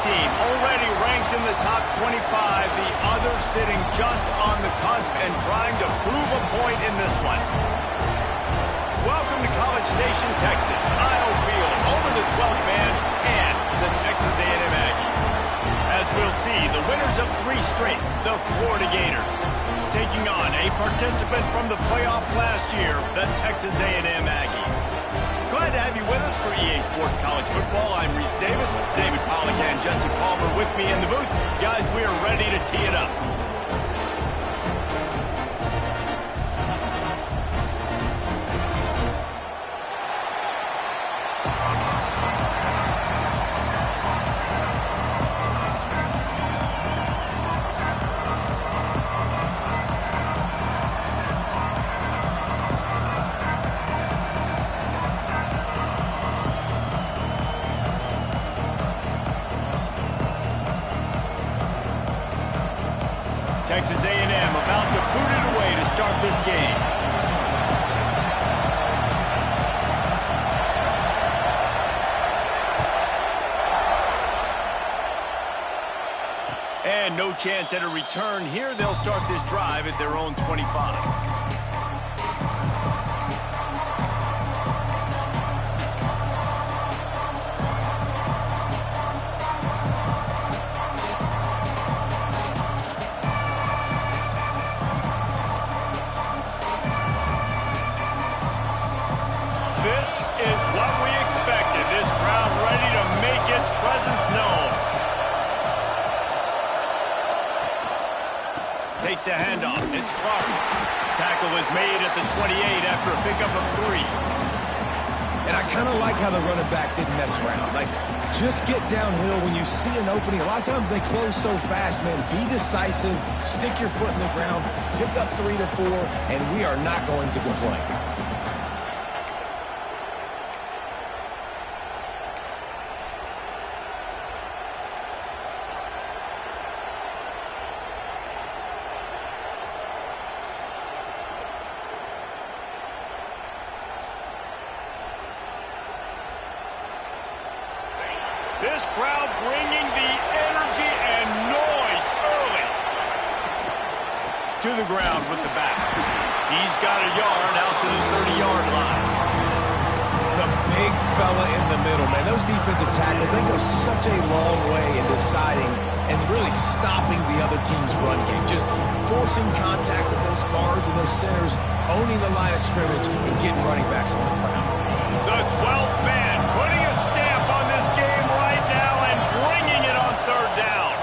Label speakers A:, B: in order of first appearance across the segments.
A: team already ranked in the top 25, the other sitting just on the cusp and trying to prove a point in this one. Welcome to College Station, Texas. Kyle Field, home of the 12th man and the Texas A&M Aggies. As we'll see, the winners of 3 straight, the Florida Gators, taking on a participant from the playoff last year, the Texas A&M Aggies. Glad to have you with us for EA Sports College Football. I'm Reese Davis, David Pollack and Jesse Palmer with me in the booth. Guys, we are ready to tee it up. Texas A&M about to boot it away to start this game. And no chance at a return here. They'll start this drive at their own 25. This is what we expected. This crowd ready to make its presence known. Takes a handoff. It's Clark. Tackle is made at the 28 after a pickup of 3.
B: And I kind of like how the running back didn't mess around. Like, just get downhill when you see an opening. A lot of times they close so fast, man. Be decisive. Stick your foot in the ground. Pick up 3 to 4, and we are not going to complain.
A: This crowd bringing the energy and noise early. To the ground with the back. He's got a yard out to the 30-yard line.
B: The big fella in the middle, man. Those defensive tackles, they go such a long way in deciding and really stopping the other team's run game. Just forcing contact with those guards and those centers, owning the line of scrimmage, and getting running backs on the ground.
A: The 12th man putting a stamp on this game right now and bringing it on 3rd down.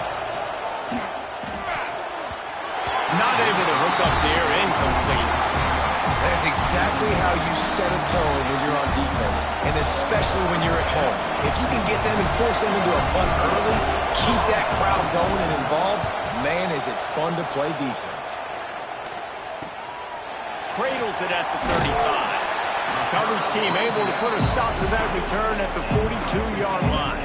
A: Not able to hook up there, incomplete.
B: That's exactly how you set a tone when you're on defense, and especially when you're at home. If you can get them and force them into a punt early, keep that crowd going and involved, man, is it fun to play defense.
A: Cradles it at the 35. Coverage team able to put a stop to that return at the 42-yard line.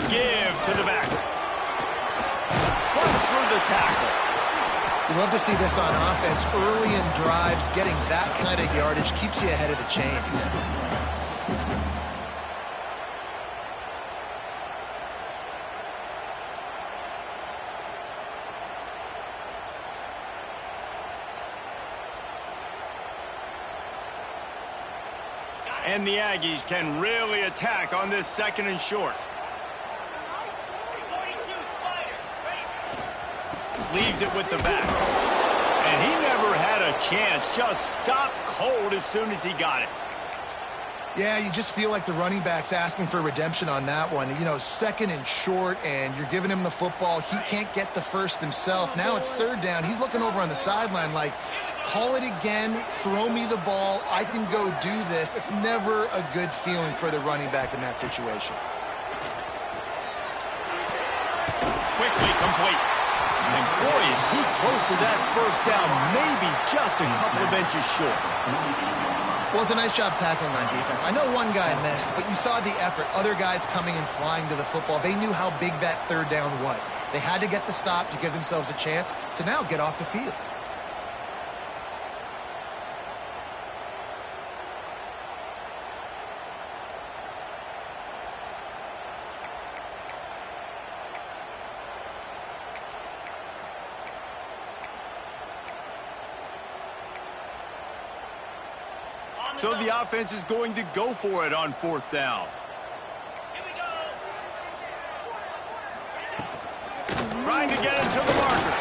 A: Give to the back. Runs through the tackle.
C: You love to see this on offense. Early in drives, getting that kind of yardage keeps you ahead of the chains.
A: And the Aggies can really attack on this 2nd and short. Leaves it with the back. And he never had a chance. Just stopped cold as soon as he got it.
C: Yeah, you just feel like the running back's asking for redemption on that one. You know, 2nd and short, and you're giving him the football. He can't get the first himself. Now it's 3rd down. He's looking over on the sideline like, call it again, throw me the ball, I can go do this. It's never a good feeling for the running back in that situation.
A: Quickly complete. And boy, is he close to that first down, maybe just a couple of inches short.
C: Well, it's a nice job tackling on defense. I know one guy missed, but you saw the effort. Other guys coming and flying to the football. They knew how big that third down was. They had to get the stop to give themselves a chance to now get off the field.
A: So the offense is going to go for it on fourth down.
D: Here we go.
A: Trying to get into the marker.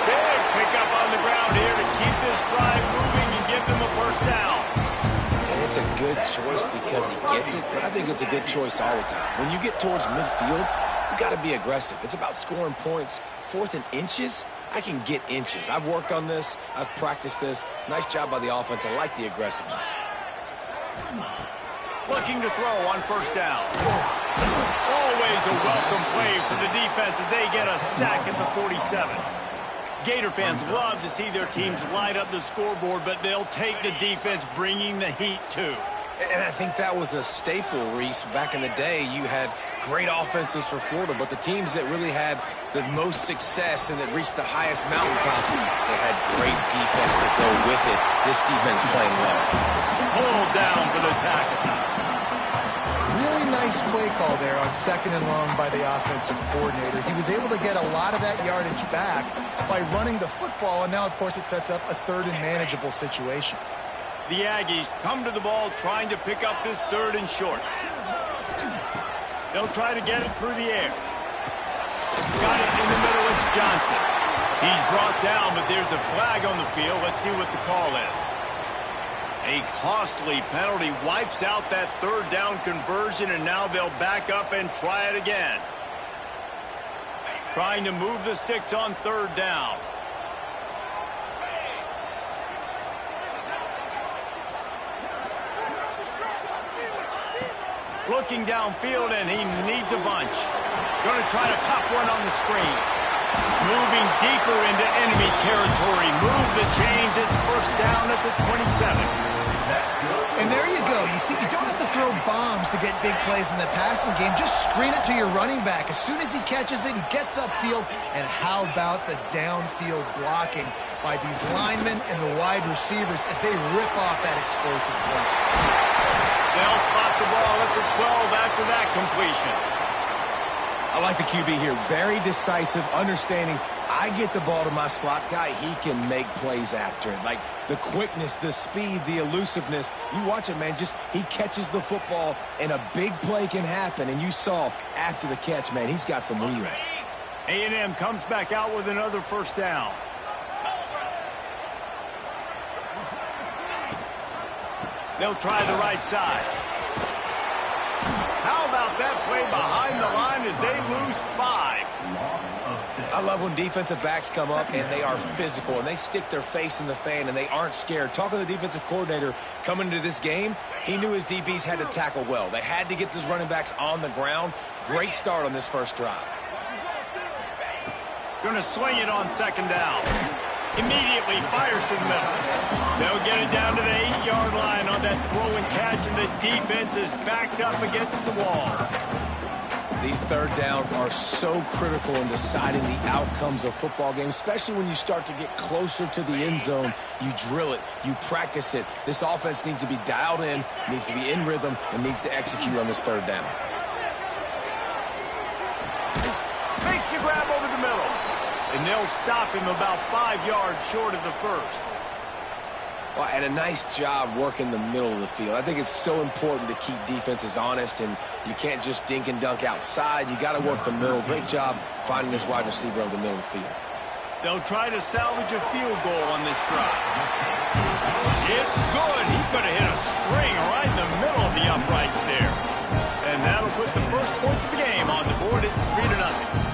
A: Big pickup on the ground here to keep this drive moving and give them a first down.
B: And it's a good choice because he gets it, but I think it's a good choice all the time. When you get towards midfield, you got to be aggressive. It's about scoring points. 4th and inches, I can get inches. I've worked on this. I've practiced this. Nice job by the offense. I like the aggressiveness.
A: Looking to throw on first down. Always a welcome play for the defense as they get a sack at the 47. Gator fans love to see their teams light up the scoreboard, but they'll take the defense bringing the heat too.
B: And I think that was a staple, Reese. Back in the day, you had great offenses for Florida, but the teams that really had the most success and that reached the highest mountaintops, they had great defense to go with it. This defense playing well.
A: Pulled down for the tackle.
C: Really nice play call there on 2nd and long by the offensive coordinator. He was able to get a lot of that yardage back by running the football, and now, of course, it sets up a 3rd and manageable situation.
A: The Aggies come to the ball trying to pick up this 3rd and short. They'll try to get it through the air. Got it in the middle. It's Johnson. He's brought down, but there's a flag on the field. Let's see what the call is. A costly penalty wipes out that 3rd down conversion, and now they'll back up and try it again. Trying to move the sticks on 3rd down. Looking downfield, and he needs a bunch. Going to try to pop one on the screen. Moving deeper into enemy territory. Move the chains. It's first down at the 27.
C: And there you go. You see, you don't have to throw bombs to get big plays in the passing game. Just screen it to your running back. As soon as he catches it, he gets upfield. And how about the downfield blocking by these linemen and the wide receivers as they rip off that explosive play.
A: They'll spot the ball at the 12 after that completion.
B: I like the QB here. Very decisive, understanding I get the ball to my slot guy, he can make plays after it. Like the quickness, the speed, the elusiveness. You watch it, man, just he catches the football and a big play can happen. And you saw after the catch, man, he's got some wheels.
A: A&M comes back out with another first down. They'll try the right side. How about that play behind the line as they lose 5?
B: I love when defensive backs come up and they are physical and they stick their face in the fan and they aren't scared. Talking to the defensive coordinator coming into this game, he knew his DBs had to tackle well. They had to get these running backs on the ground. Great start on this first drive.
A: Going to swing it on second down. Immediately fires to the middle. They'll get it down to the 8-yard line on that throw and catch, and the defense is backed up against the wall.
B: These third downs are so critical in deciding the outcomes of football games, especially when you start to get closer to the end zone. You drill it, you practice it. This offense needs to be dialed in, needs to be in rhythm, and needs to execute on this third down.
A: Makes the grab over the middle. And they'll stop him about 5 yards short of the first.
B: Well, and a nice job working the middle of the field. I think it's so important to keep defenses honest, and you can't just dink and dunk outside. You got to work the middle. Great job finding this wide receiver over the middle of the field.
A: They'll try to salvage a field goal on this drive. It's good. He could have hit a string right in the middle of the uprights there. And that'll put the first points of the game on the board. It's 3-0.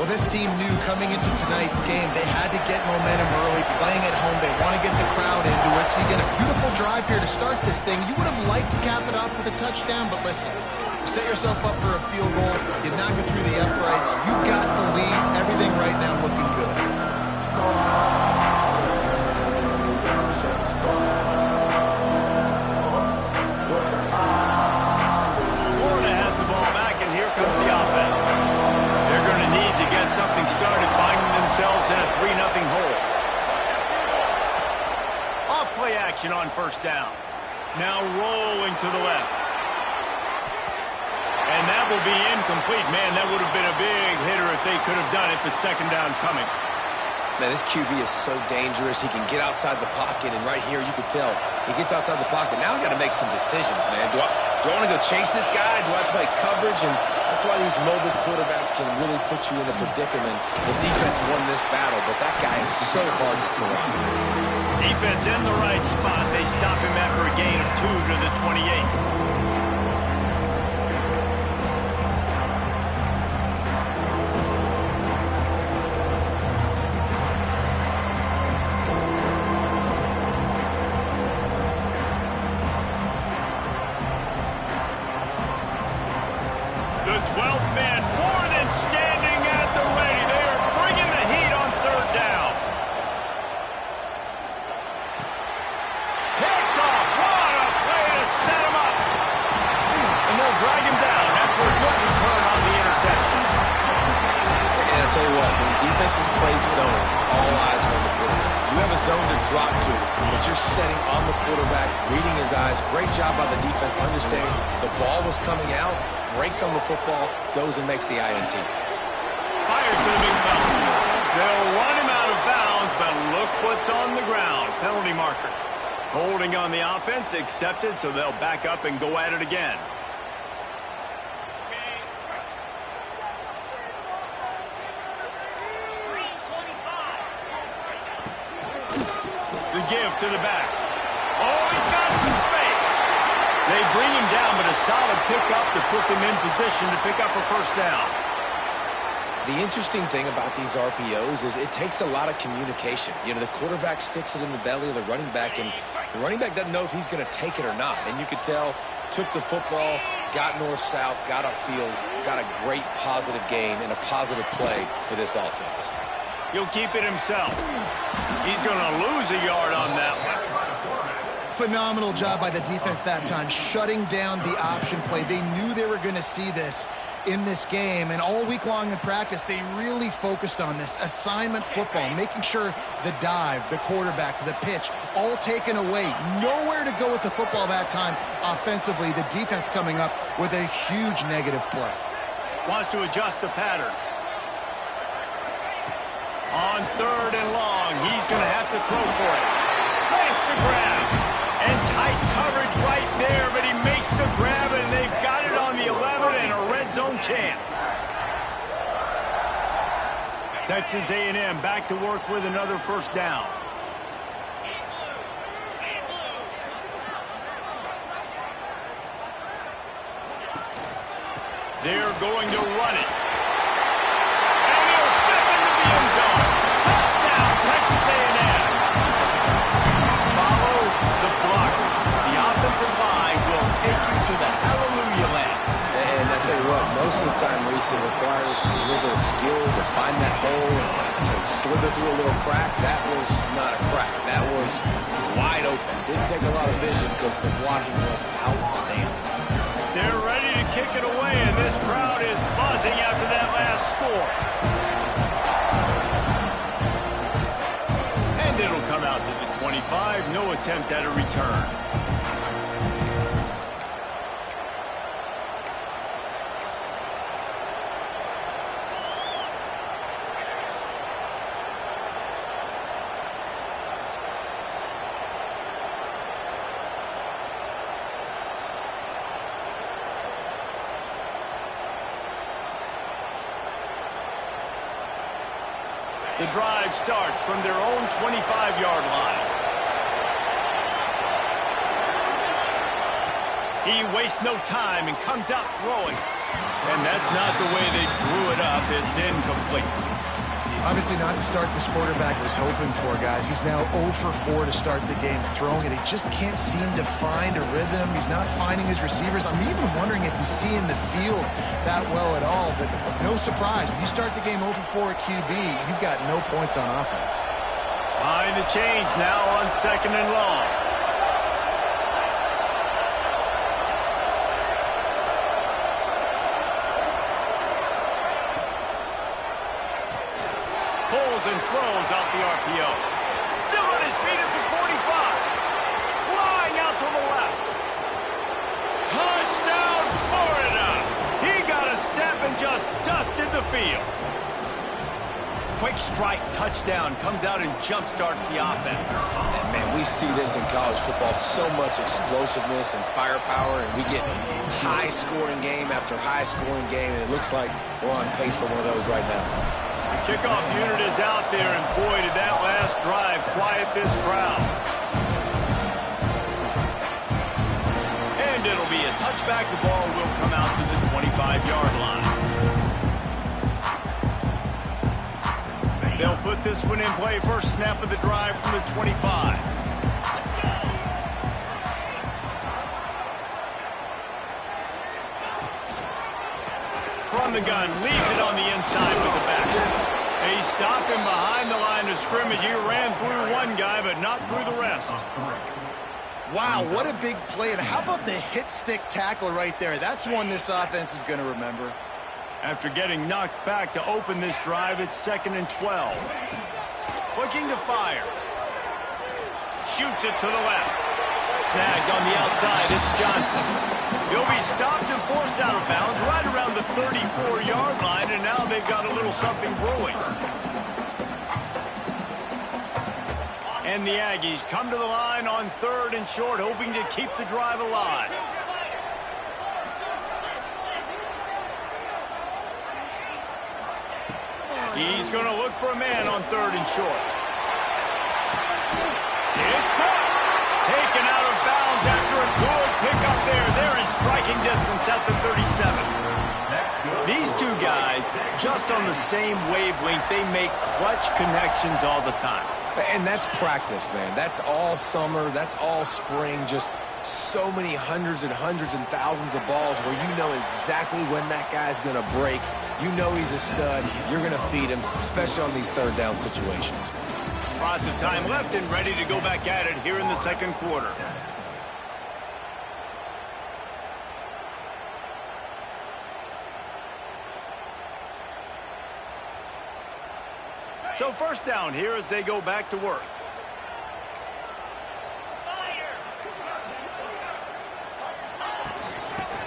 C: Well, this team knew coming into tonight's game they had to get momentum early, playing at home. They want to get the crowd into it, so you get a beautiful drive here to start this thing. You would have liked to cap it off with a touchdown, but listen, set yourself up for a field goal. You knock it through the uprights. You've got the lead. Everything right now looking good.
A: Florida has the ball back, and here comes the offense. They're going to need to get something started, finding themselves in a 3-0 hole. Off-play action on first down. Now rolling to the left. And that will be incomplete. Man, that would have been a big hitter if they could have done it, but second down coming.
B: Man, this QB is so dangerous. He can get outside the pocket, and right here you could tell he gets outside the pocket. Now I got to make some decisions, man. Do I want to go chase this guy? Do I play coverage? And that's why these mobile quarterbacks can really put you in a predicament. The defense won this battle, but that guy is so hard to corral.
A: Defense in the right spot. They stop him after a gain of 2 to the 28. The 12th man more than standing at the ready. They are bringing the heat on third down. Picked off. What a play to set him up. And they'll drag him down after a good return on the interception.
B: And I'll tell you what, when defenses play zone, all eyes are on the quarterback. You have a zone to drop to, but you're setting on the quarterback, reading his eyes. Great job by the defense, understanding the ball was coming out, breaks on the football, goes and makes the INT.
A: Fires to the big fella. They'll run him out of bounds, but look what's on the ground. Penalty marker. Holding on the offense, accepted, so they'll back up and go at it again. The give to the back. Oh, he's got some space. They bring him down, but a solid pickup to put them in position to pick up a first down.
B: The interesting thing about these RPOs is it takes a lot of communication. You know, the quarterback sticks it in the belly of the running back, and the running back doesn't know if he's going to take it or not. And you could tell, took the football, got north-south, got upfield, got a great positive gain and a positive play for this offense.
A: He'll keep it himself. He's going to lose a yard on that one.
C: Phenomenal job by the defense that time, shutting down the option play. They knew they were going to see this in this game, and all week long in practice, they really focused on this assignment football, making sure the dive, the quarterback, the pitch, all taken away. Nowhere to go with the football that time offensively. The defense coming up with a huge negative play.
A: Wants to adjust the pattern. On third and long, he's going to have to throw for it. Makes the grab. And tight coverage right there, but he makes the grab, and they've got it on the 11 and a red zone chance. Texas A&M back to work with another first down. They're going to run it. And he'll step into the end zone. Touchdown, Texas A&M. Follow the blockers. The offensive line will take you to the hallelujah land.
B: And I tell you what, most of the time, Reese, it requires a little bit of skill to find that hole and slither through a little crack. That was not a crack. That was wide open. Didn't take a lot of vision because the blocking was outstanding.
A: They're ready to kick it away, and this crowd is buzzing after that last score. And it'll come out to the 25. No attempt at a return. The drive starts from their own 25-yard line. He wastes no time and comes out throwing. And that's not the way they drew it up. It's incomplete.
C: Obviously not the start this quarterback was hoping for, guys. He's now 0 for 4 to start the game throwing it. He just can't seem to find a rhythm. He's not finding his receivers. I'm even wondering if he's seeing the field that well at all, but no surprise. When you start the game 0 for 4 at QB, you've got no points on offense.
A: Behind the chains now on 2nd and long. Pulls and throws out the RPO. Still on his feet at the 45. Flying out to the left. Touchdown, Florida! He got a step and just dusted the field. Quick strike touchdown comes out and jump-starts the offense.
B: And, man, we see this in college football, so much explosiveness and firepower, and we get high-scoring game after high-scoring game, and it looks like we're on pace for one of those right now.
A: The kickoff unit is out there, and boy, did that last drive quiet this crowd. And it'll be a touchback. The ball will come out to the 25-yard line. They'll put this one in play. First snap of the drive from the 25. From the gun, leaves it on the inside with the back. They stop him behind the line of scrimmage. He ran through one guy, but not through the rest.
C: Wow, what a big play. And how about the hit stick tackle right there? That's one this offense is going to remember.
A: After getting knocked back to open this drive, it's 2nd and 12. Looking to fire. Shoots it to the left. Snagged on the outside, it's Johnson. He'll be stopped and forced out of bounds right around the 34-yard line, and now they've got a little something brewing. And the Aggies come to the line on 3rd and short, hoping to keep the drive alive. He's going to look for a man on 3rd and short. It's caught. Taken out of bounds after a good pickup there. They're in striking distance at the 37. These two guys, just on the same wavelength, they make clutch connections all the time.
B: And that's practice, man. That's all summer. That's all spring. Just so many hundreds and thousands of balls where you know exactly when that guy's going to break. You know he's a stud. You're going to feed him, especially on these 3rd down situations.
A: Lots of time left and ready to go back at it here in the 2nd quarter. So first down here as they go back to work.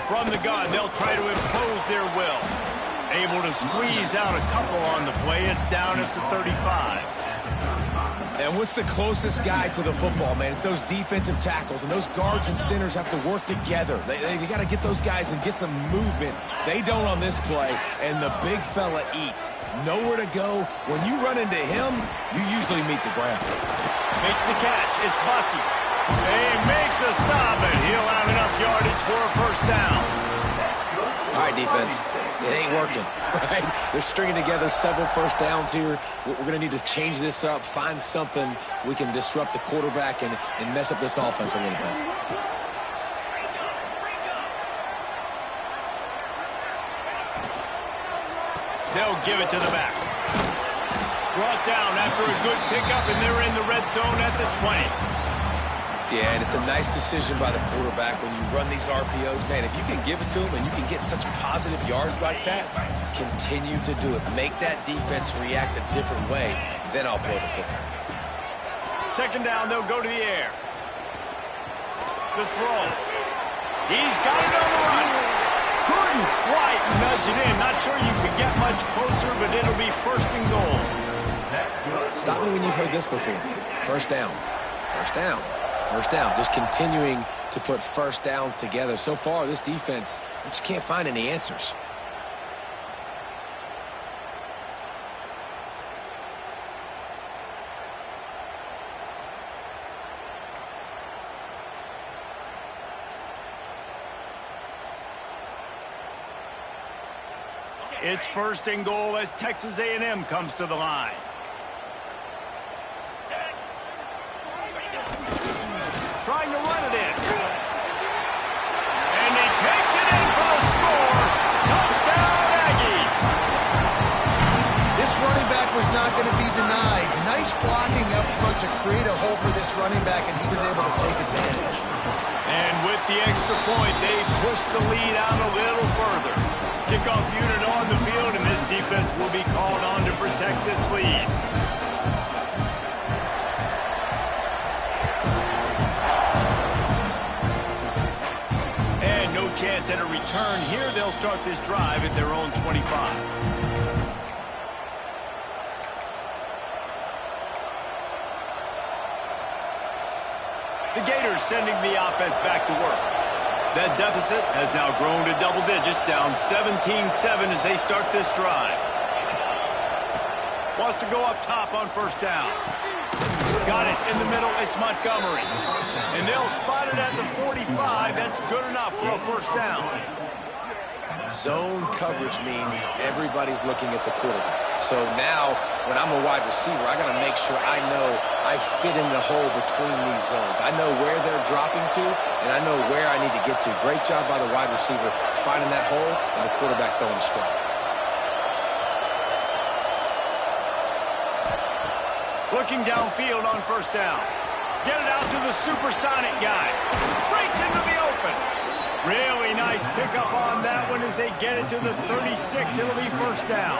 A: From the gun, they'll try to impose their will. Able to squeeze out a couple on the play. It's down at the 35.
B: And what's the closest guy to the football, man? It's those defensive tackles, and those guards and centers have to work together. They got to get those guys and get some movement. They don't on this play, and the big fella eats. Nowhere to go. When you run into him, you usually meet the ground.
A: Makes the catch. It's Bussey. They make the stop, and he'll have enough yardage for a first down.
B: All right, defense. It ain't working, right? They're stringing together several first downs here. We're going to need to change this up, find something we can disrupt the quarterback and mess up this offense a little bit.
A: They'll give it to the back. Brought down after a good pickup, and they're in the red zone at the 20.
B: Yeah, and it's a nice decision by the quarterback when you run these RPOs. Man, if you can give it to him and you can get such positive yards like that, continue to do it. Make that defense react a different way, then I'll throw the football.
A: 2nd down, they'll go to the air. The throw. He's got it on the run. Couldn't quite nudge it in. Not sure you could get much closer, but it'll be 1st and goal.
B: Stop me when you've heard this before. First down. First down. First down, just continuing to put first downs together. So far, this defense, they just can't find any answers.
A: It's first and goal as Texas A&M comes to the line. Trying to run it in. And he takes it in for the score. Touchdown, Aggies.
C: This running back was not going to be denied. Nice blocking up front to create a hole for this running back, and he was able to take advantage.
A: And with the extra point, they push the lead out a little further. Kickoff unit on the field, and this defense will be called on to protect this lead. And no chance at a return here. They'll start this drive at their own 25. The Gators sending the offense back to work. That deficit has now grown to double digits, down 17-7 as they start this drive. Wants to go up top on first down. Got it in the middle, it's Montgomery. And they'll spot it at the 45. That's good enough for a first down.
B: Zone coverage means everybody's looking at the quarterback. So now, when I'm a wide receiver, I got to make sure I know I fit in the hole between these zones. I know where they're dropping to, and I know where I need to get to. Great job by the wide receiver finding that hole and the quarterback throwing a strike.
A: Looking downfield on first down. Get it out to the supersonic guy. Breaks into the open. Really nice pickup on that one as they get it to the 36. It'll be first down.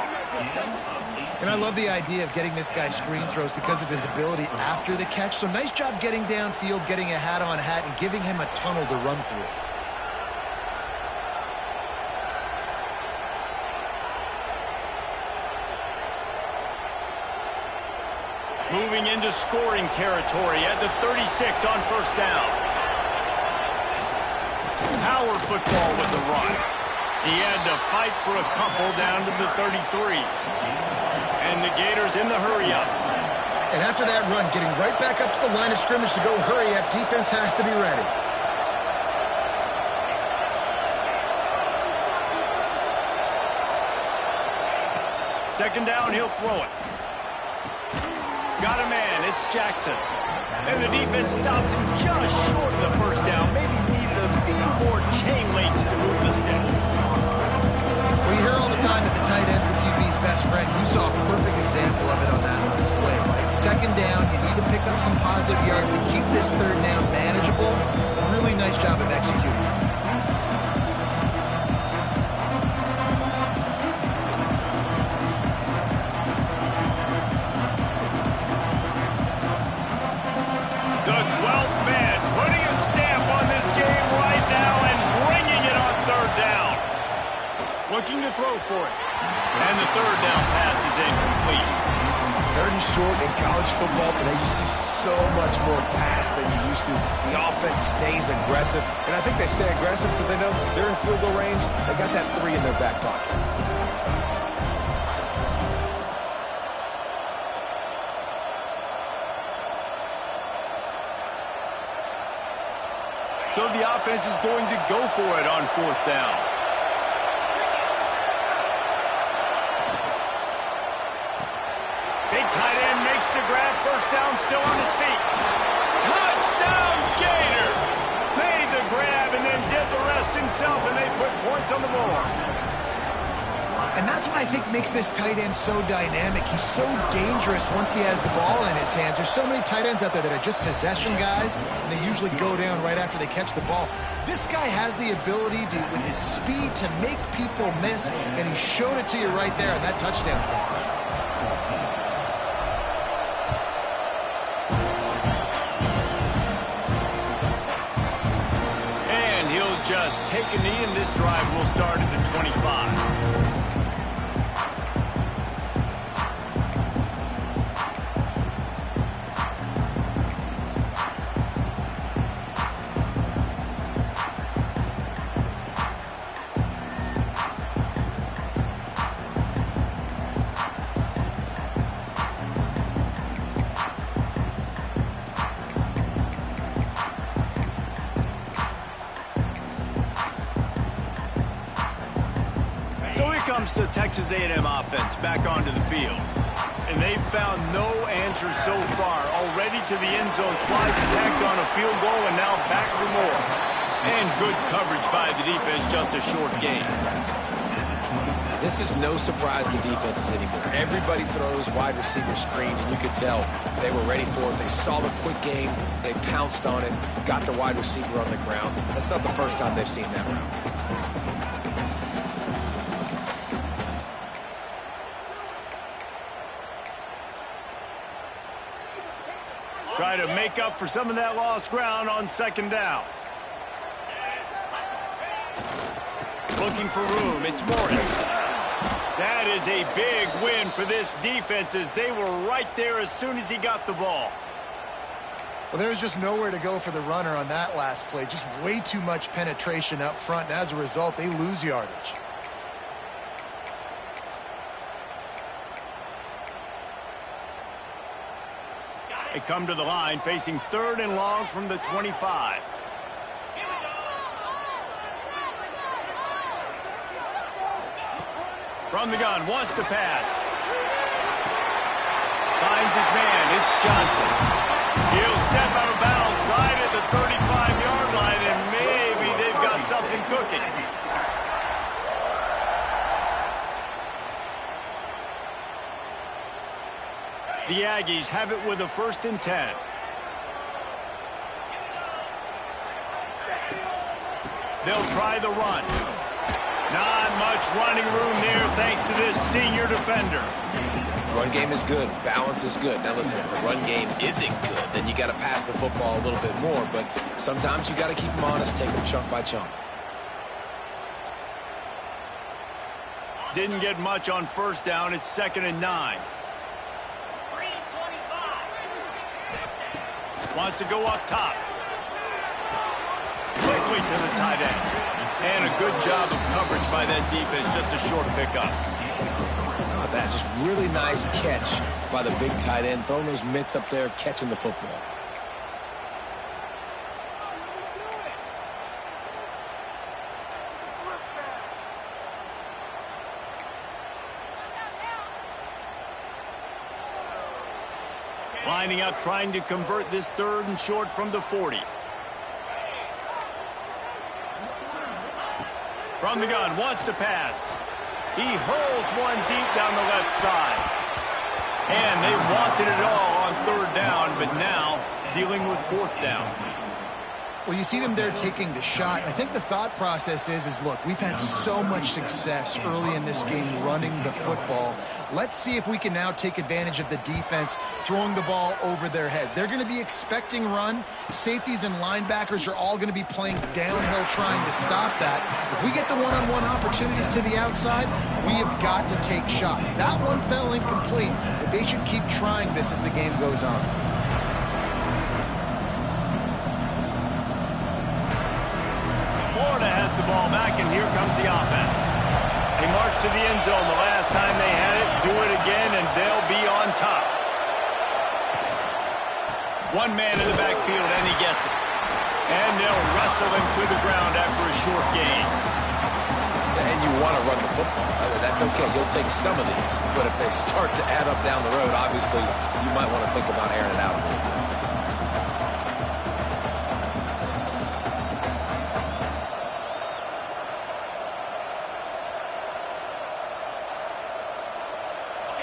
C: And I love the idea of getting this guy screen throws because of his ability after the catch. So nice job getting downfield, getting a hat-on-hat, and giving him a tunnel to run through.
A: Moving into scoring territory at the 36 on first down. Power football with the run. He had to fight for a couple down to the 33. And the Gators in the hurry-up.
C: And after that run, getting right back up to the line of scrimmage to go hurry-up, defense has to be ready.
A: Second down, he'll throw it. Got a man, it's Jackson. And the defense stops him just short of the first down. Maybe needed a few more chain links to move the sticks.
C: Well, you hear all the time that the tight end's the QB's best friend. You saw a perfect example of it on that last play, right? Second down, you need to pick up some positive yards to keep this third down manageable. Really nice job of executing.
A: Looking to throw for it. And the third down pass is incomplete.
B: Third and short in college football today, you see so much more pass than you used to. The offense stays aggressive, and I think they stay aggressive because they know they're in field goal range. They got that 3 in their back pocket.
A: So the offense is going to go for it on fourth down. Big tight end makes the grab. First down, still on his feet. Touchdown, Gator! Made the grab and then did the rest himself, and they put points on the board.
C: And that's what I think makes this tight end so dynamic. He's so dangerous once he has the ball in his hands. There's so many tight ends out there that are just possession guys, and they usually go down right after they catch the ball. This guy has the ability to, with his speed, to make people miss, and he showed it to you right there on that touchdown catch.
A: Just take a knee, and this drive will start at the 25. the Texas A&M offense back onto the field. And they've found no answer so far. Already to the end zone twice, tacked on a field goal, and now back for more. And good coverage by the defense, just a short gain.
B: This is no surprise to defenses anymore. Everybody throws wide receiver screens, and you could tell they were ready for it. They saw the quick game. They pounced on it, got the wide receiver on the ground. That's not the first time they've seen that route.
A: Try to make up for some of that lost ground on second down. Looking for room. It's Morris. That is a big win for this defense as they were right there as soon as he got the ball.
C: Well, there's just nowhere to go for the runner on that last play. Just way too much penetration up front, and as a result, they lose yardage.
A: They come to the line facing 3rd and long from the 25. From the gun, wants to pass. Finds his man, it's Johnson. He'll step out of bounds right at the 35-yard line, and maybe they've got something cooking. The Aggies have it with a 1st and 10. They'll try the run. Not much running room there thanks to this senior defender.
B: Run game is good. Balance is good. Now listen, if the run game isn't good, then you got to pass the football a little bit more. But sometimes you got to keep them honest, take them chunk by chunk.
A: Didn't get much on 1st down. It's 2nd and 9. Wants to go up top. Quickly to the tight end. And a good job of coverage by that defense. Just a short pickup.
B: How about that? Just really nice catch by the big tight end. Throwing those mitts up there, catching the football.
A: Lining up, trying to convert this 3rd and short from the 40. From the gun, wants to pass. He hurls one deep down the left side. And they wanted it all on 3rd down, but now dealing with 4th down.
C: Well, you see them there taking the shot. I think the thought process is, look, we've had so much success early in this game running the football. Let's see if we can now take advantage of the defense throwing the ball over their heads. They're going to be expecting run. Safeties and linebackers are all going to be playing downhill trying to stop that. If we get the one-on-one opportunities to the outside, we have got to take shots. That one fell incomplete, but they should keep trying this as the game goes on.
A: Florida has the ball back, and here comes the offense. They march to the end zone the last time they had it, do it again, and they'll be on top. One man in the backfield, and he gets it. And they'll wrestle him to the ground after a short gain.
B: And you want to run the football. That's okay. You'll take some of these. But if they start to add up down the road, obviously, you might want to think about airing it out a little bit.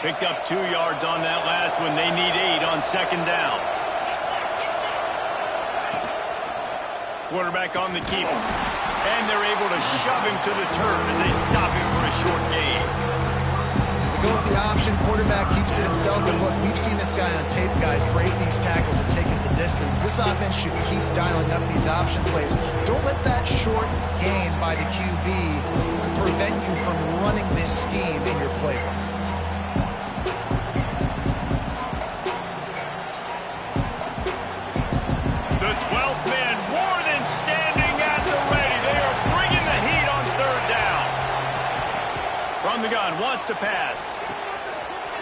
A: Picked up 2 yards on that last one. They need 8 on 2nd down. Quarterback on the keeper. And they're able to shove him to the turf as they stop him for a short gain.
C: Go with the option. Quarterback keeps it himself. And look, we've seen this guy on tape, guys, break these tackles and take it the distance. This offense should keep dialing up these option plays. Don't let that short gain by the QB prevent you from running this scheme in your playbook.
A: The gun wants to pass.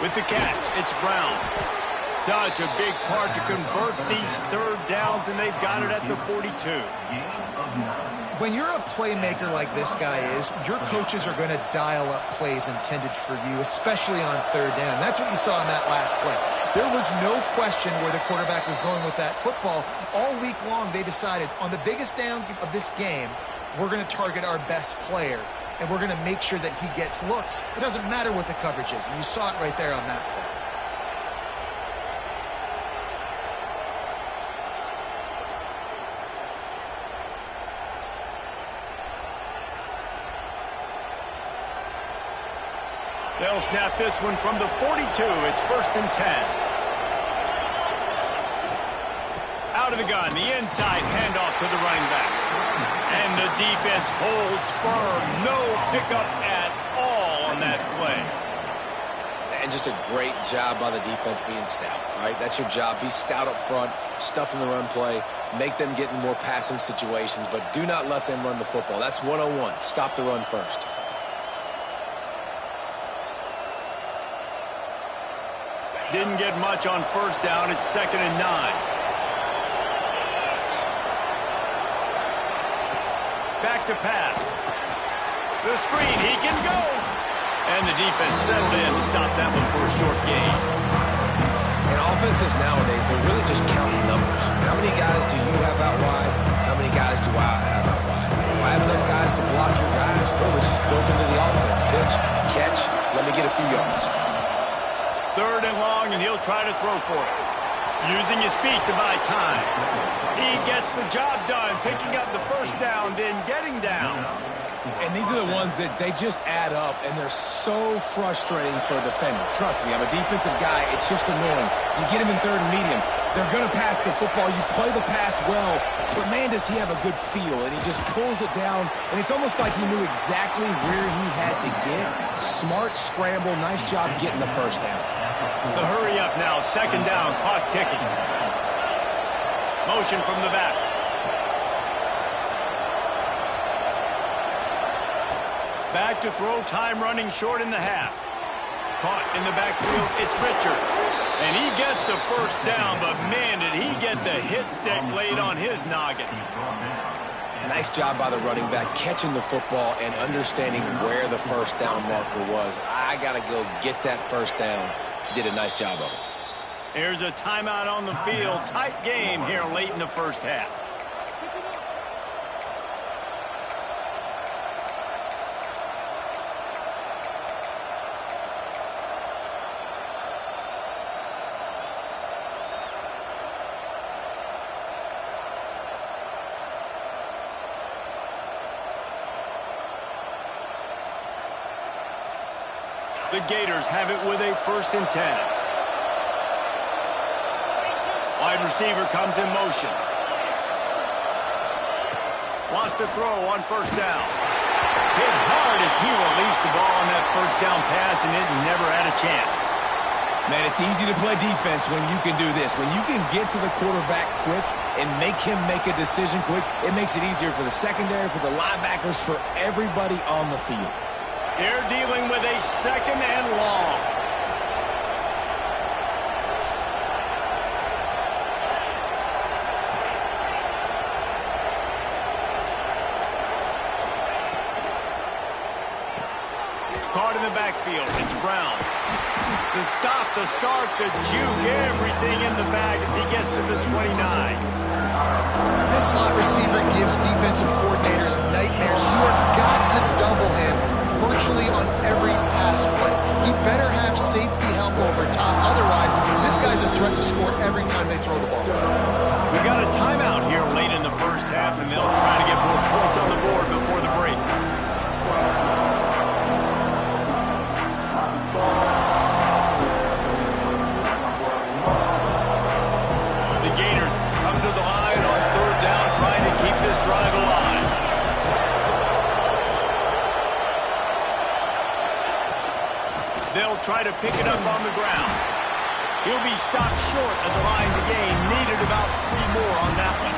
A: With the catch, it's Brown. Such a big part to convert these 3rd downs, and they've got it at the 42.
C: When you're a playmaker like this guy is, your coaches are going to dial up plays intended for you, especially on third down. That's what you saw in that last play. There was no question where the quarterback was going with that football. All week long, they decided on the biggest downs of this game, we're going to target our best player, and we're going to make sure that he gets looks. It doesn't matter what the coverage is, and you saw it right there on that play.
A: They'll snap this one from the 42. It's 1st and 10. Out of the gun, the inside handoff to the running back. And the defense holds firm. No pickup at all on that play.
B: And just a great job by the defense being stout, right? That's your job. Be stout up front, stuff in the run play, make them get in more passing situations, but do not let them run the football. That's 101. Stop the run first.
A: Didn't get much on 1st down. It's 2nd and 9. Back to pass. The screen, he can go. And the defense settled in to stop that one for a short gain.
B: And offenses nowadays, they're really just counting numbers. How many guys do you have out wide? How many guys do I have out wide? If I have enough guys to block your guys, boom, it's just built into the offense. Pitch, catch, let me get a few yards.
A: 3rd and long, and he'll try to throw for it. Using his feet to buy time. He gets the job done, picking up the 1st down, then getting down.
B: And these are the ones that they just add up, and they're so frustrating for a defender. Trust me, I'm a defensive guy. It's just annoying. You get him in 3rd and medium. They're going to pass the football. You play the pass well, but man, does he have a good feel, and he just pulls it down, and it's almost like he knew exactly where he had to get. Smart scramble. Nice job getting the 1st down.
A: The hurry up now, 2nd down, clock ticking. Motion from the back. Back to throw, time running short in the half. Caught in the backfield, it's Richard. And he gets the 1st down, but man, did he get the hit stick laid on his noggin.
B: Nice job by the running back, catching the football and understanding where the 1st down marker was. I got to go get that 1st down. He did a nice job of it.
A: Here's a timeout on the field. Tight game here late in the 1st half. The Gators have it with a 1st and 10. Wide receiver comes in motion. Wants to throw on 1st down. Hit hard as he released the ball on that 1st down pass, and it never had a chance.
B: Man, it's easy to play defense when you can do this. When you can get to the quarterback quick and make him make a decision quick, it makes it easier for the secondary, for the linebackers, for everybody on the field.
A: They're dealing with a 2nd and long. Caught in the backfield. It's Brown. The stop, the start, the juke, everything in the bag as he gets to the 29.
C: This slot receiver gives defensive coordinators nightmares. You have got to double him virtually on every pass play. He better have safety help over top. Otherwise, this guy's a threat to score every time they throw the ball.
A: We got a timeout here late in the 1st half, and they'll try to get more points on the board before the break. The Gators come to the line on 3rd down, trying to keep this drive alive. They'll try to pick it up on the ground. He'll be stopped short of the line to gain. Needed about 3 more on that one.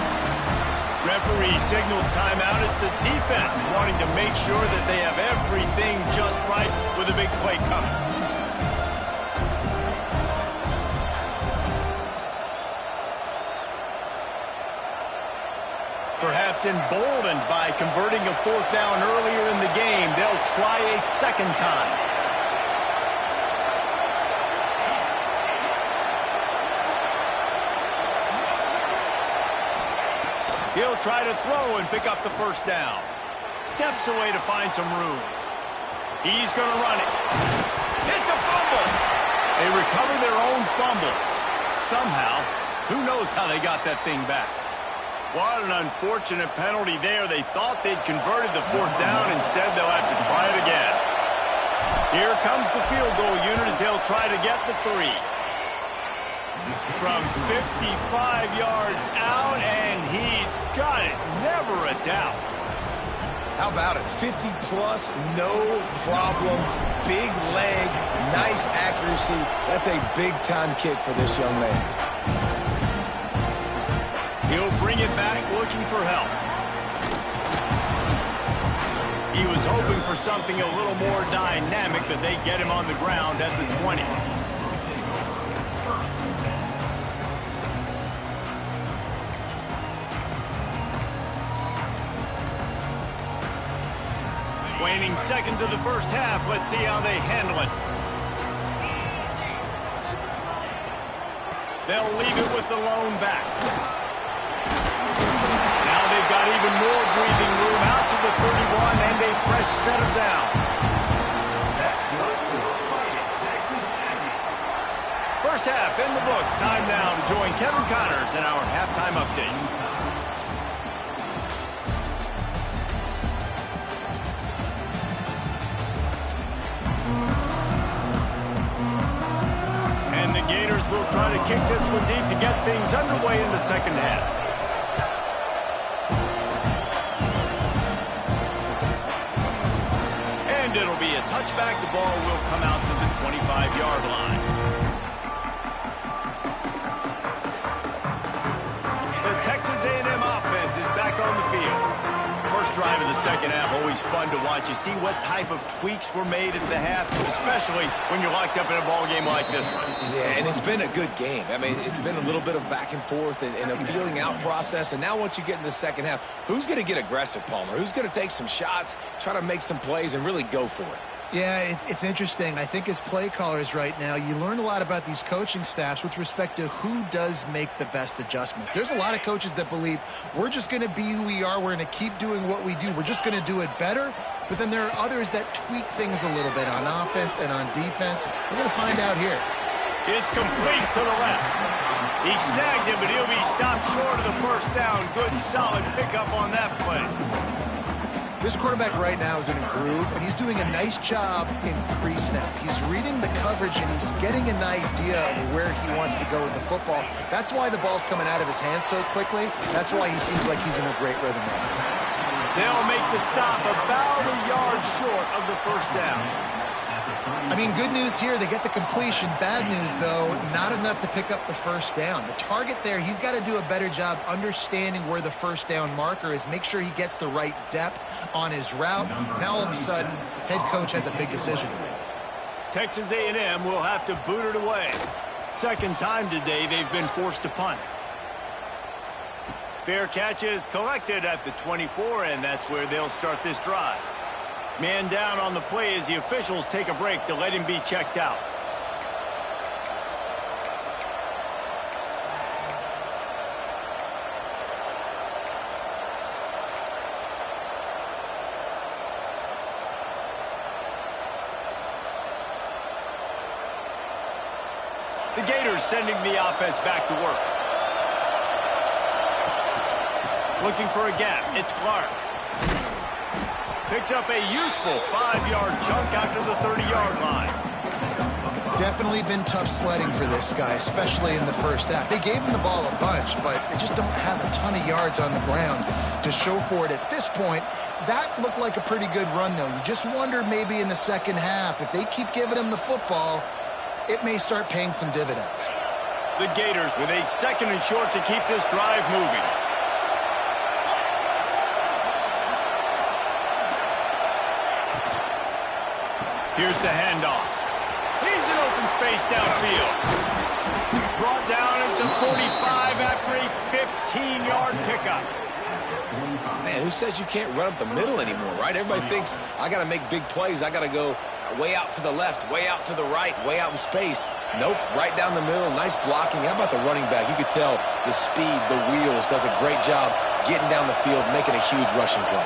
A: Referee signals timeout as the defense wanting to make sure that they have everything just right with a big play coming. Perhaps perhaps emboldened by converting a fourth down earlier in the game. They'll try a second time. He'll try to throw and pick up the first down. Steps away to find some room. He's going to run it. It's a fumble. They recover their own fumble. Somehow, who knows how they got that thing back. What an unfortunate penalty there. They thought they'd converted the fourth down. Instead, they'll have to try it again. Here comes the field goal unit as they'll try to get the 3. From 55 yards out, and he's got it. Never a doubt.
B: How about it? 50-plus, no problem. Big leg, nice accuracy. That's a big-time kick for this young man.
A: He'll bring it back looking for help. He was hoping for something a little more dynamic, but they get him on the ground at the 20. Waning seconds of the first half. Let's see how they handle it. They'll leave it with the lone back. Now they've got even more breathing room out to the 31 and a fresh set of downs. First half in the books. Time now to join Kevin Connors in our halftime update. Gators will try to kick this one deep to get things underway in the second half. And it'll be a touchback. The ball will come out to the 25-yard line. The Texas A&M offense is back on the field. First drive of the second half, always fun to watch. You see what type of tweaks were made at the half, especially when you're locked up in a ball game like this one.
B: Yeah, and it's been a good game. I mean, it's been a little bit of back and forth and a feeling out process. And now once you get in the second half, who's going to get aggressive, Palmer? Who's going to take some shots, try to make some plays, and really go for it?
C: Yeah, it's interesting. I think as play callers right now, you learn a lot about these coaching staffs with respect to who does make the best adjustments. There's a lot of coaches that believe we're just going to be who we are. We're going to keep doing what we do. We're just going to do it better. But then there are others that tweak things a little bit on offense and on defense. We're going to find out here.
A: It's complete to the left. He snagged it, but he'll be stopped short of the first down. Good, solid pickup on that play.
C: This quarterback right now is in a groove, and he's doing a nice job in pre-snap. He's reading the coverage, and he's getting an idea of where he wants to go with the football. That's why the ball's coming out of his hands so quickly. That's why he seems like he's in a great rhythm now.
A: They'll make the stop about a yard short of the first down.
C: I mean, good news here, they get the completion. Bad news, though, not enough to pick up the first down. The target there, he's got to do a better job understanding where the first down marker is, make sure he gets the right depth on his route. Now, all of a sudden, head coach has a big decision to make.
A: Texas A&M will have to boot it away. Second time today they've been forced to punt. Fair catch is collected at the 24, and that's where they'll start this drive. Man down on the play as the officials take a break to let him be checked out. The Gators sending the offense back to work. Looking for a gap. It's Clark. Picks up a useful 5-yard chunk out to the 30-yard line.
C: Definitely been tough sledding for this guy, especially in the first half. They gave him the ball a bunch, but they just don't have a ton of yards on the ground to show for it at this point. That looked like a pretty good run, though. You just wonder maybe in the second half, if they keep giving him the football, it may start paying some dividends.
A: The Gators with a second and short to keep this drive moving. Here's the handoff. He's in open space downfield. Brought down at the 45 after a 15-yard pickup.
B: Man, who says you can't run up the middle anymore, right? Everybody thinks, I got to make big plays. I got to go way out to the left, way out to the right, way out in space. Nope, right down the middle. Nice blocking. How about the running back? You could tell the speed, the wheels, does a great job getting down the field, making a huge rushing play.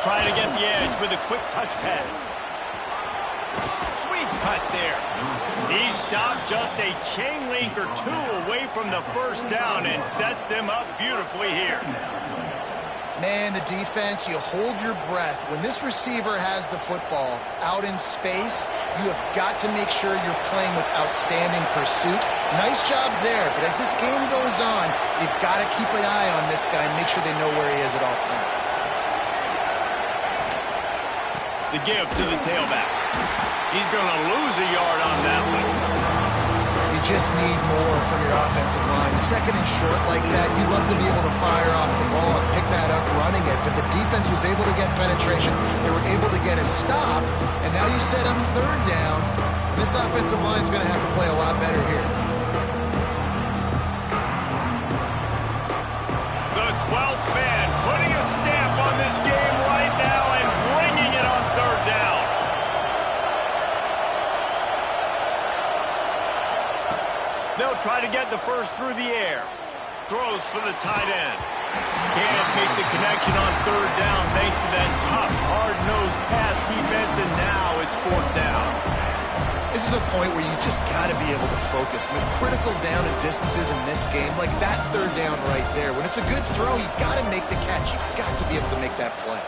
A: Trying to get the edge with a quick touch pass. Sweet cut there. He stopped just a chain link or two away from the first down and sets them up beautifully here.
C: Man, the defense, you hold your breath. When this receiver has the football out in space, you have got to make sure you're playing with outstanding pursuit. Nice job there, but as this game goes on, you've got to keep an eye on this guy and make sure they know where he is at all times.
A: The give to the tailback. He's going to lose a yard on that one.
C: You just need more from your offensive line. Second and short like that, you'd love to be able to fire off the ball and pick that up running it, but the defense was able to get penetration. They were able to get a stop, and now you set up third down. And this offensive line is going to have to play a lot better here.
A: The 12th man putting a stamp on this game right now and bringing it on third down. They'll try to get the first through the air. Throws for the tight end. Can't make the connection on third down thanks to that tough, hard-nosed pass defense, and now it's fourth down.
C: This is a point where you just got to be able to focus. The critical down and distances in this game, like that third down right there. When it's a good throw, you got to make the catch. You got to be able to make that play.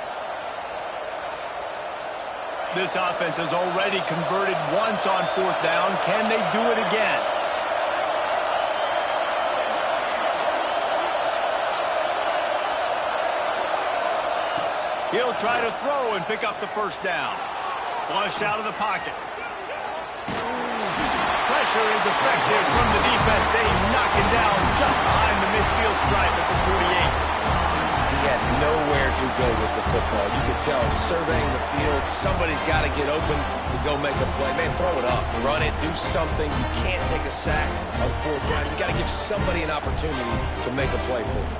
A: This offense has already converted once on fourth down. Can they do it again? He'll try to throw and pick up the first down. Flushed out of the pocket. Pressure is effective from the defense. They knock him down just behind the midfield stripe at the 48.
B: He had nowhere to go with the football. You could tell, surveying the field, somebody's got to get open to go make a play. Man, throw it up, run it, do something. You can't take a sack on fourth down. You got to give somebody an opportunity to make a play for you.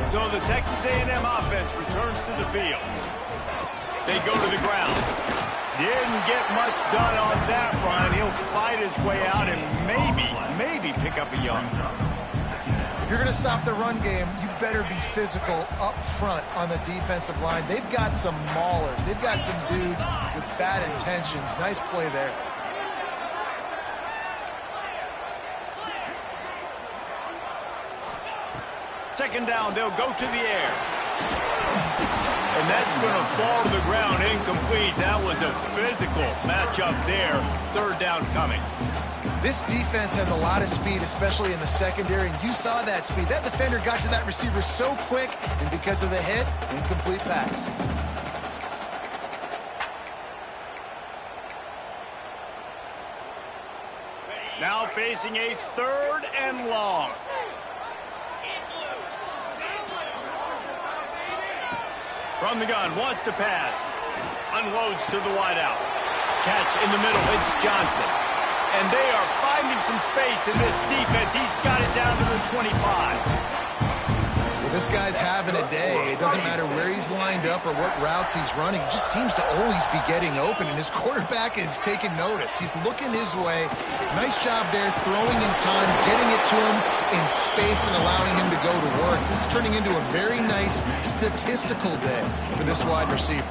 A: So the Texas A&M offense returns to the field. They go to the ground. Didn't get much done on that run. He'll fight his way out and maybe pick up a yard.
C: If you're going to stop the run game, you better be physical up front on the defensive line. They've got some maulers. They've got some dudes with bad intentions. Nice play there.
A: Second down, they'll go to the air. And that's going to fall to the ground, incomplete. That was a physical matchup there. Third down coming.
C: This defense has a lot of speed, especially in the secondary, and you saw that speed. That defender got to that receiver so quick, and because of the hit, incomplete pass.
A: Now facing a third and long. From the gun, wants to pass. Unloads to the wideout. Catch in the middle, it's Johnson. And they are finding some space in this defense. He's got it down to the 25.
C: Well, this guy's having a day. It doesn't matter where he's lined up or what routes he's running. He just seems to always be getting open, and his quarterback is taking notice. He's looking his way. Nice job there, throwing in time, getting it to him in space and allowing him to go to work. This is turning into a very nice statistical day for this wide receiver.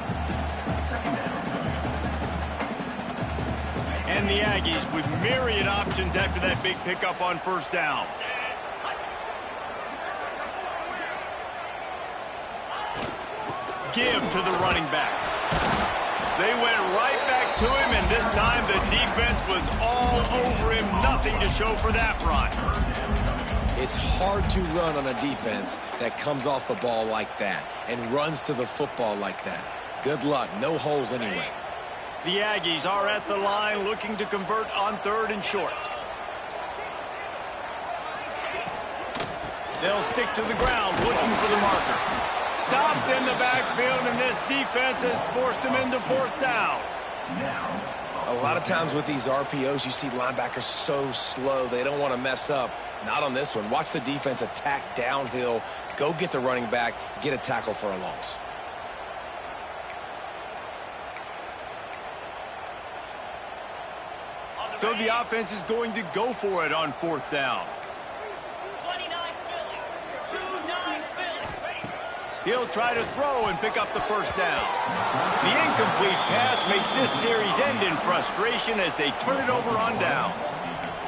A: And the Aggies with myriad options after that big pickup on first down. Give to the running back. They went right back to him, and this time the defense was all over him. Nothing to show for that run.
B: It's hard to run on a defense that comes off the ball like that and runs to the football like that. Good luck. No holes anyway.
A: The Aggies are at the line looking to convert on third and short. They'll stick to the ground looking for the marker. Stopped in the backfield, and this defense has forced him into fourth down.
B: A lot of times with these RPOs, you see linebackers so slow, they don't want to mess up. Not on this one. Watch the defense attack downhill, go get the running back, get a tackle for a loss.
A: So the offense is going to go for it on 4th down.
D: 29 Philly. 29 Philly.
A: He'll try to throw and pick up the 1st down. The incomplete pass makes this series end in frustration as they turn it over on downs.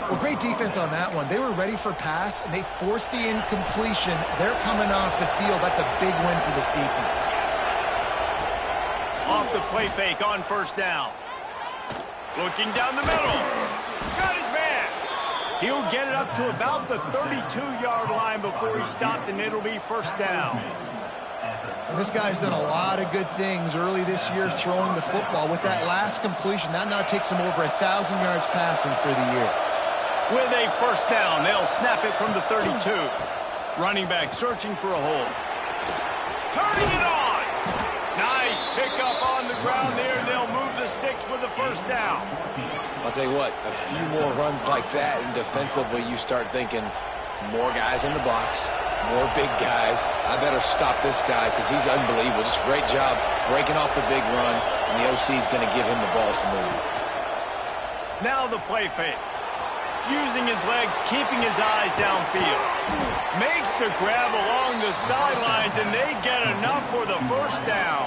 C: Well, great defense on that one. They were ready for pass, and they forced the incompletion. They're coming off the field. That's a big win for this defense.
A: Off the play fake on 1st down. Looking down the middle. Got his man. He'll get it up to about the 32-yard line before he stopped, and it'll be 1st down.
C: This guy's done a lot of good things early this year throwing the football. With that last completion, that now takes him over 1,000 yards passing for the year.
A: With a 1st down, they'll snap it from the 32. Running back searching for a hole. Turning it on. Nice pickup on the ground there. They'll move the sticks with the 1st down.
B: I'll tell you what, a few more runs like that, and defensively you start thinking, more guys in the box, more big guys. I better stop this guy because he's unbelievable. Just great job breaking off the big run, and the OC is going to give him the ball some move.
A: Now the play fake. Using his legs, keeping his eyes downfield. Makes the grab along the sidelines, and they get enough for the 1st down.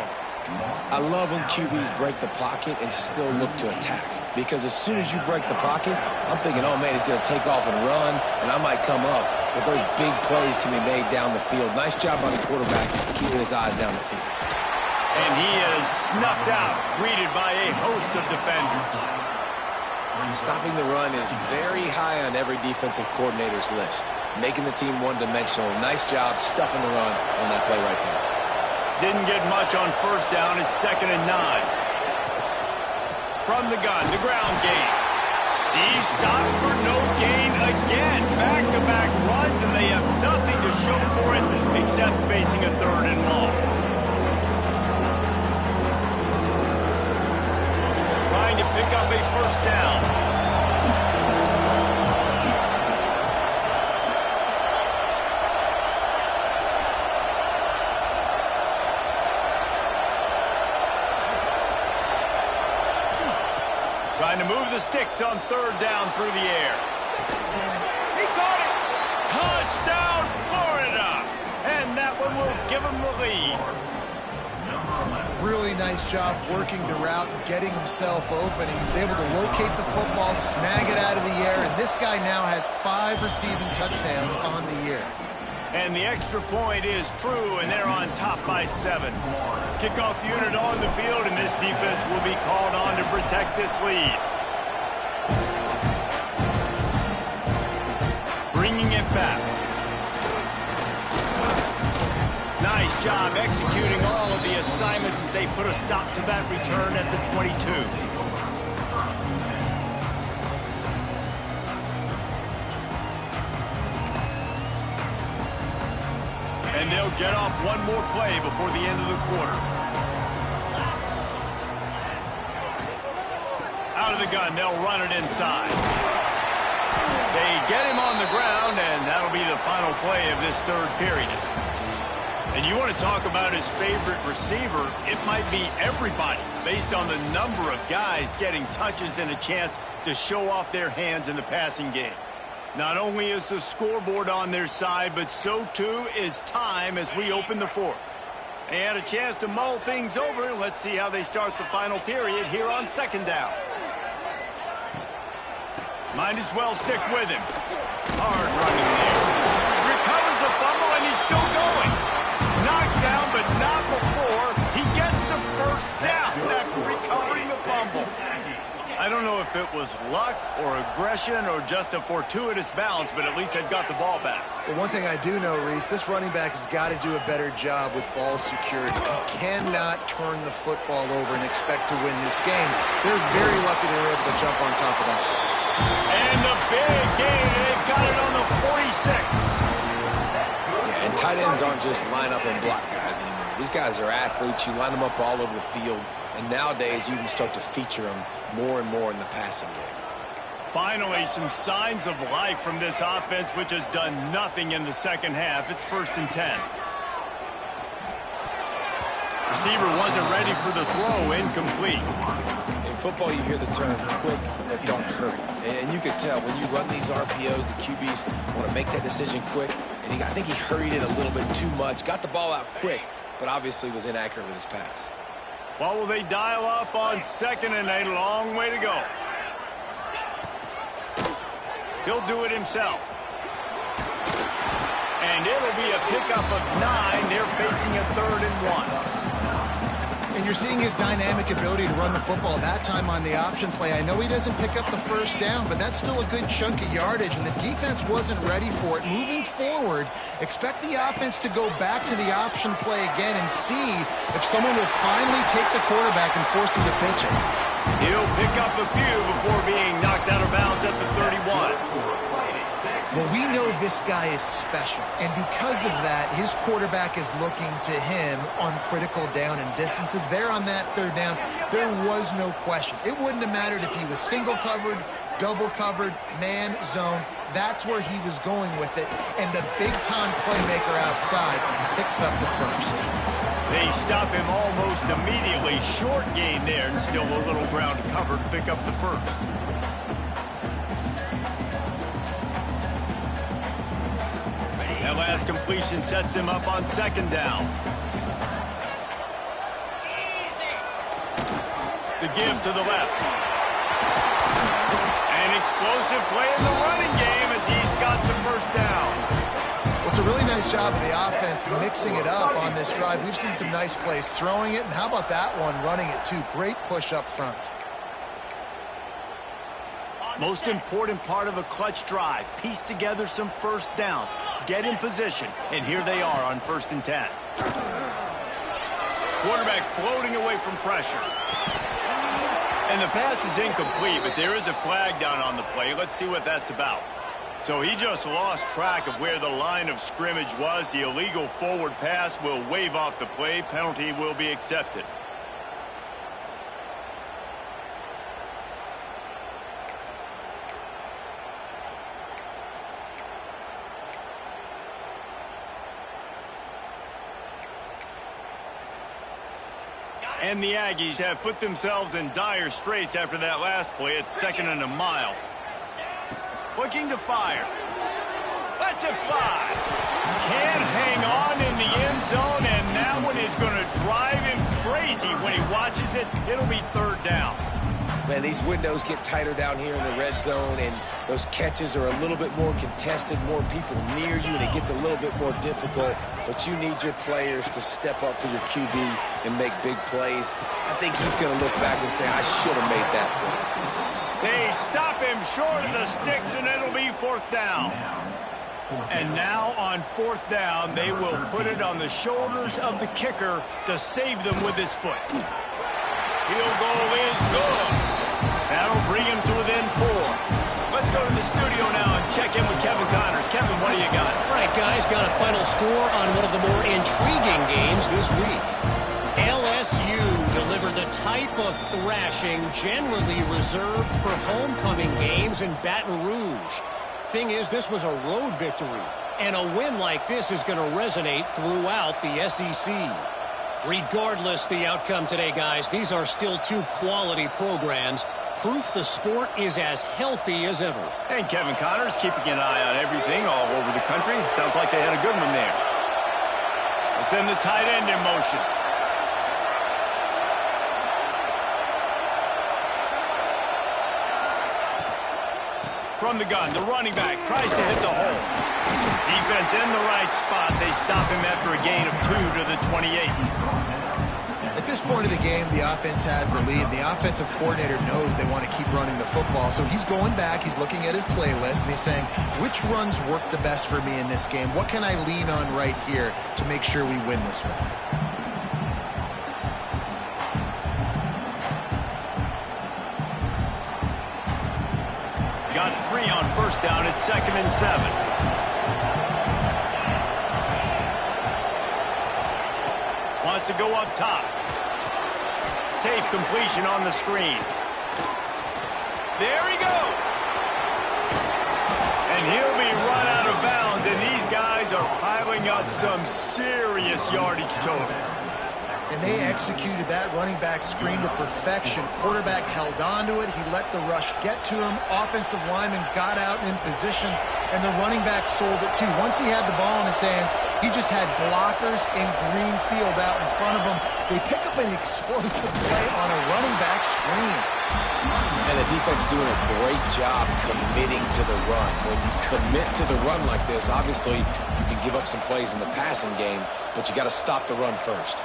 B: I love when QBs break the pocket and still look to attack. Because as soon as you break the pocket, I'm thinking, oh, man, he's going to take off and run, and I might come up. But those big plays can be made down the field. Nice job by the quarterback keeping his eyes down the field.
A: And he is snuffed out, greeted by a host of defenders.
B: Stopping the run is very high on every defensive coordinator's list. Making the team one-dimensional. Nice job stuffing the run on that play right there.
A: Didn't get much on 1st down. It's 2nd and 9. From the gun, the ground game. He's stopped for no gain again. Back-to-back runs, and they have nothing to show for it except facing a 3rd and long. Trying to pick up a 1st down. Trying to move the sticks on 3rd down through the air. He caught it! Touchdown, Florida! And that one will give him the lead.
C: Really nice job working the route and getting himself open. He was able to locate the football, snag it out of the air, and this guy now has 5 receiving touchdowns on the year.
A: And the extra point is true, and they're on top by 7. Kickoff unit on the field, and this defense will be called on to protect this lead. Bringing it back. Nice job executing all of the assignments as they put a stop to that return at the 22. And they'll get off one more play before the end of the quarter. Out of the gun, they'll run it inside. They get him on the ground, and that'll be the final play of this 3rd period. And you want to talk about his favorite receiver, it might be everybody, based on the number of guys getting touches and a chance to show off their hands in the passing game. Not only is the scoreboard on their side, but so too is time as we open the 4th. They had a chance to mull things over. Let's see how they start the final period here on 2nd down. Might as well stick with him. Hard running there. Recovers the fumble, and he's still going. Knocked down, but not before he gets the 1st down after recovering the fumble. I don't know if it was luck or aggression or just a fortuitous bounce, but at least they've got the ball back.
C: But one thing I do know, Reese, this running back has got to do a better job with ball security. He cannot turn the football over and expect to win this game. They're very lucky they were able to jump on top of that.
A: And the big gain, they've got it on the 46.
B: Yeah, and Tight ends aren't just line up and block guys anymore. These guys are athletes. You line them up all over the field. And nowadays, you can start to feature them more and more in the passing game.
A: Finally, some signs of life from this offense, which has done nothing in the second half. It's 1st and 10. Receiver wasn't ready for the throw. Incomplete.
B: In football, you hear the term quick but don't hurry. And you can tell when you run these RPOs, the QBs want to make that decision quick. And I think he hurried it a little bit too much. Got the ball out quick, but obviously was inaccurate with his pass.
A: What will they dial up on 2nd and 8? Long way to go. He'll do it himself. And it'll be a pickup of 9. They're facing a 3rd and 1.
C: And you're seeing his dynamic ability to run the football. That time on the option play, I know he doesn't pick up the 1st down, but that's still a good chunk of yardage, and the defense wasn't ready for it. Moving forward, expect the offense to go back to the option play again and see if someone will finally take the quarterback and force him to pitch it.
A: He'll pick up a few before being knocked out of bounds at the 31.
C: Well, we know this guy is special, and because of that, his quarterback is looking to him on critical down and distances. There on that 3rd down, there was no question. It wouldn't have mattered if he was single covered, double covered, man, zone. That's where he was going with it, and the big-time playmaker outside picks up the 1st.
A: They stop him almost immediately. Short gain there, and still a little ground covered to pick up the 1st. That last completion sets him up on 2nd down. The give to the left. An explosive play in the running game as he's got the 1st down.
C: Well, it's a really nice job of the offense mixing it up on this drive. We've seen some nice plays throwing it, and how about that one running it too? Great push up front.
A: Most important part of a clutch drive, piece together some 1st downs, get in position, and here they are on 1st and 10. Quarterback floating away from pressure. And the pass is incomplete, but there is a flag down on the play. Let's see what that's about. So he just lost track of where the line of scrimmage was. The illegal forward pass will wave off the play. Penalty will be accepted. And the Aggies have put themselves in dire straits after that last play. It's 2nd and a mile. Looking to fire. Lets it fly. Can't hang on in the end zone, and that one is going to drive him crazy when he watches it. It'll be 3rd down.
B: Man, these windows get tighter down here in the red zone, and those catches are a little bit more contested, more people near you, and it gets a little bit more difficult. But you need your players to step up for your QB and make big plays. I think he's going to look back and say, I should have made that play.
A: They stop him short of the sticks, and it'll be 4th down. And now on 4th down, they will put it on the shoulders of the kicker to save them with his foot. Field goal is good. That'll bring him to within 4. Let's go to the studio now and check in with Kevin Connors. Kevin, what do you got?
E: All right, guys, got a final score on one of the more intriguing games this week. LSU delivered the type of thrashing generally reserved for homecoming games in Baton Rouge. Thing is, this was a road victory, and a win like this is going to resonate throughout the SEC. Regardless the outcome today, guys, these are still 2 quality programs. Proof the sport is as healthy as ever.
A: And Kevin Connors keeping an eye on everything all over the country. Sounds like they had a good one there. Let's send the tight end in motion. From the gun, the running back tries to hit the hole. Defense in the right spot. They stop him after a gain of 2 to the 28.
C: At this point of the game, the offense has the lead. The offensive coordinator knows they want to keep running the football. So he's going back, he's looking at his playlist, and he's saying, which runs work the best for me in this game? What can I lean on right here to make sure we win this one?
A: Got 3 on 1st down. It's 2nd and 7. to go up top. Safe completion on the screen. There he goes. And he'll be run out of bounds, and these guys are piling up some serious yardage totals.
C: And they executed that running back screen to perfection. Quarterback held on to it. He let the rush get to him. Offensive lineman got out in position, and the running back sold it too. Once he had the ball in his hands, he just had blockers in green field out in front of him. They pick up an explosive play on a running back screen.
B: And the defense doing a great job committing to the run. When you commit to the run like this, obviously you can give up some plays in the passing game, but you got to stop the run first.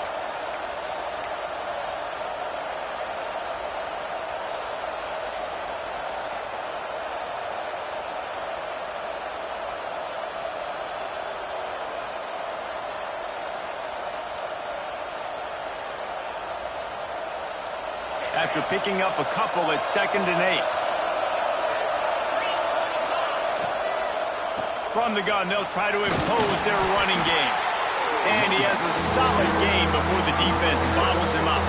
A: After picking up a couple at 2nd and 8. From the gun, they'll try to impose their running game. And he has a solid gain before the defense bottles him up.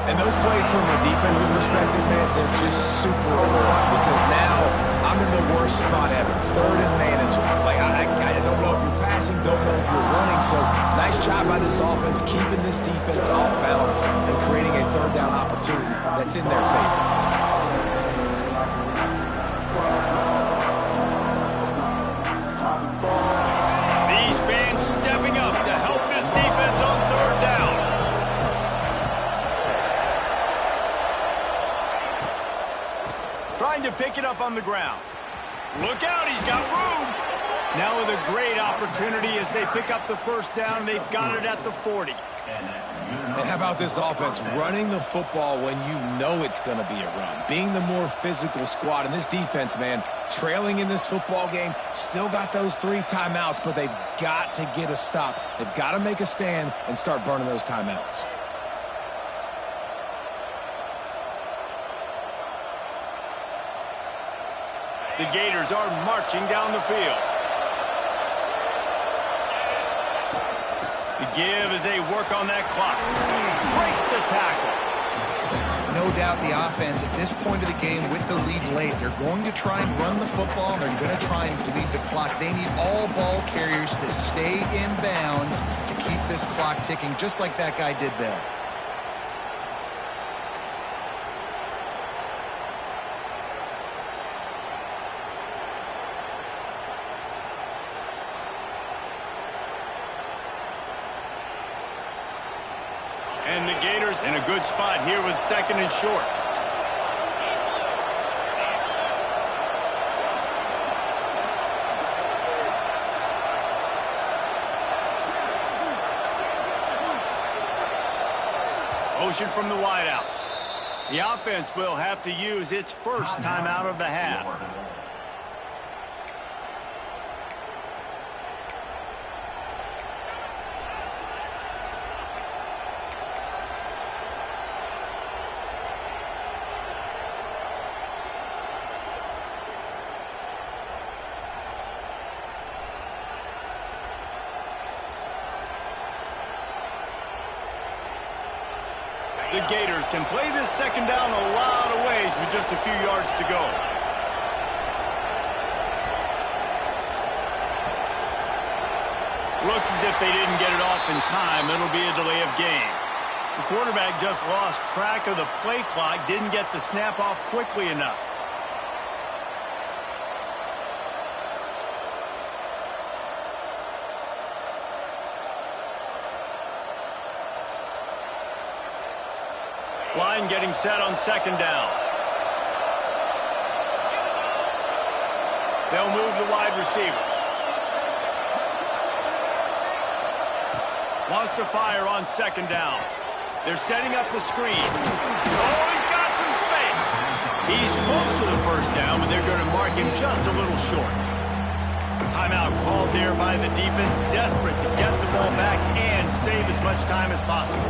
B: And those plays from a defensive perspective, man, they're just super annoying because now I'm in the worst spot ever. 3rd and manageable. Like, I don't know if you're passing, don't know if you're running. So nice job by this offense keeping this defense off balance and creating a 3rd down opportunity that's in their favor.
A: These fans stepping up to help this defense on 3rd down. Trying to pick it up on the ground. Look out, he's got room. Now with a great opportunity as they pick up the 1st down. They've got it at the 40.
B: And how about this offense running the football when you know it's going to be a run? Being the more physical squad. And this defense, man, trailing in this football game, still got those 3 timeouts, but they've got to get a stop. They've got to make a stand and start burning those timeouts.
A: The Gators are marching down the field. The give as they work on that clock. Breaks the tackle.
C: No doubt the offense at this point of the game with the lead late, they're going to try and run the football, and they're going to try and bleed the clock. They need all ball carriers to stay in bounds to keep this clock ticking, just like that guy did there.
A: And the Gators in a good spot here with 2nd and short. Motion from the wideout. The offense will have to use its 1st timeout of the half. The Gators can play this 2nd down a lot of ways with just a few yards to go. Looks as if they didn't get it off in time. It'll be a delay of game. The quarterback just lost track of the play clock, didn't get the snap off quickly enough. Line getting set on second down. They'll move the wide receiver. Wants to fire on second down. They're setting up the screen. Oh, he's got some space. He's close to the first down, but they're going to mark him just a little short. Timeout called there by the defense, desperate to get the ball back and save as much time as possible.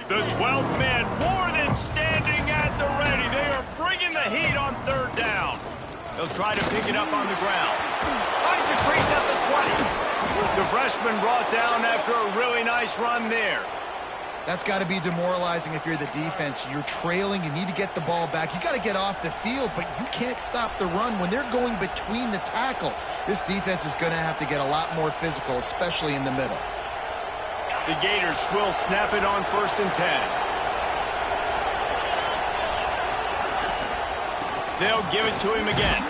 A: The 12th man more than standing at the ready. They are bringing the heat on third down. They'll try to pick it up on the ground. Finds a crease at the 20. The freshman brought down after a really nice run there.
C: That's got to be demoralizing if you're the defense. You're trailing. You need to get the ball back. You got to get off the field, but you can't stop the run when they're going between the tackles. This defense is going to have to get a lot more physical, especially in the middle.
A: The Gators will snap it on 1st and 10. They'll give it to him again.